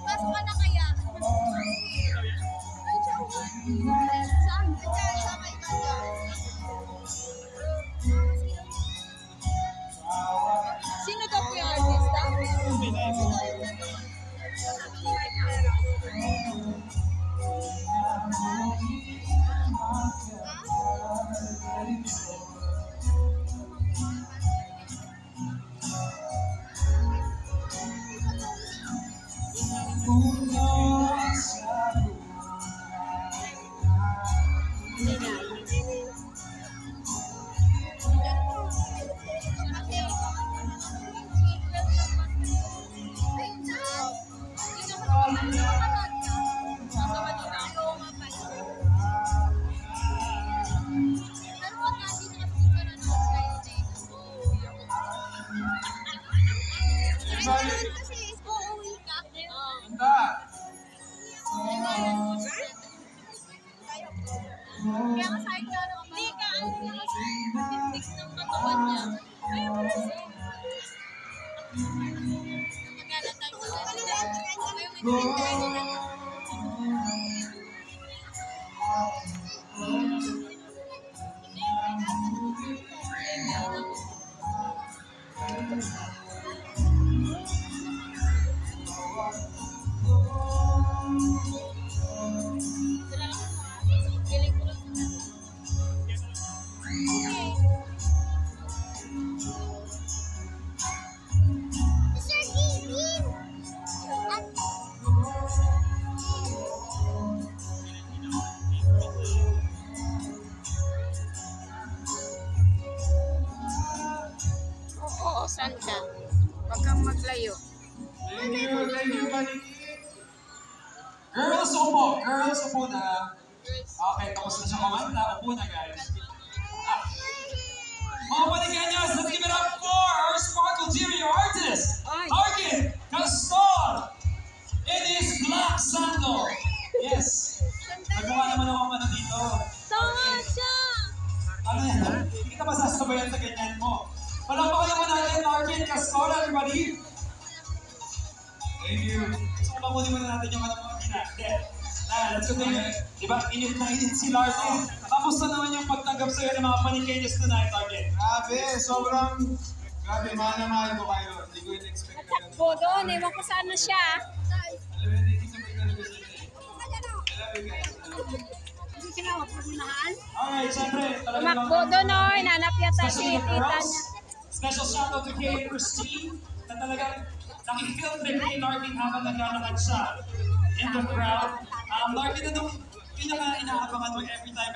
Pasok ka na kaya? Sino daw po yung artista? Kaya nga sa'yo ka ano, hindi ka ang tindig ng katawan niya. Kaya mo rin siya. Naglalatan ko na rin. Ayaw may saan ka? Huwag kang maglayo. Girls, upo! Girls, upo na. Okay, tapos na siya kumanta. Upo na, guys. Mga paliganyas, let's give it up for our Sparkle Junior artist, Arkin Castor! It is Black Sandal. Yes. Nagawa naman ako ano dito. Tama siya! Ano yan, ha? Hindi ka masasabayan sa ganyan mo. Palakpakan naman natin, Arkin Castor, everybody. Thank you. So, pamunin muna natin yung mga natin. Let's continue. Diba, init na init si Larkin. Kamusta naman yung pagtanggap sa'yo ng mga panikenyos tonight, Arkin? Grabe, sobrang grabe, mahal ko kayo. Hindi ko in-expect na ganun. Takbo doon, ewan ko saan na siya. Alam mo, hindi ko sa mga talaga sila. I love you guys. Hindi sila magpagmahal. Alright, syempre, talagang Tumakbo doon, o. Hinanap yata si tita niya. Special shout out to Kay Christine na talagang nakifilm ni Kay Larkin habang naglalakad siya in the crowd. Larkin, anong pinaka-inaabangan mo every time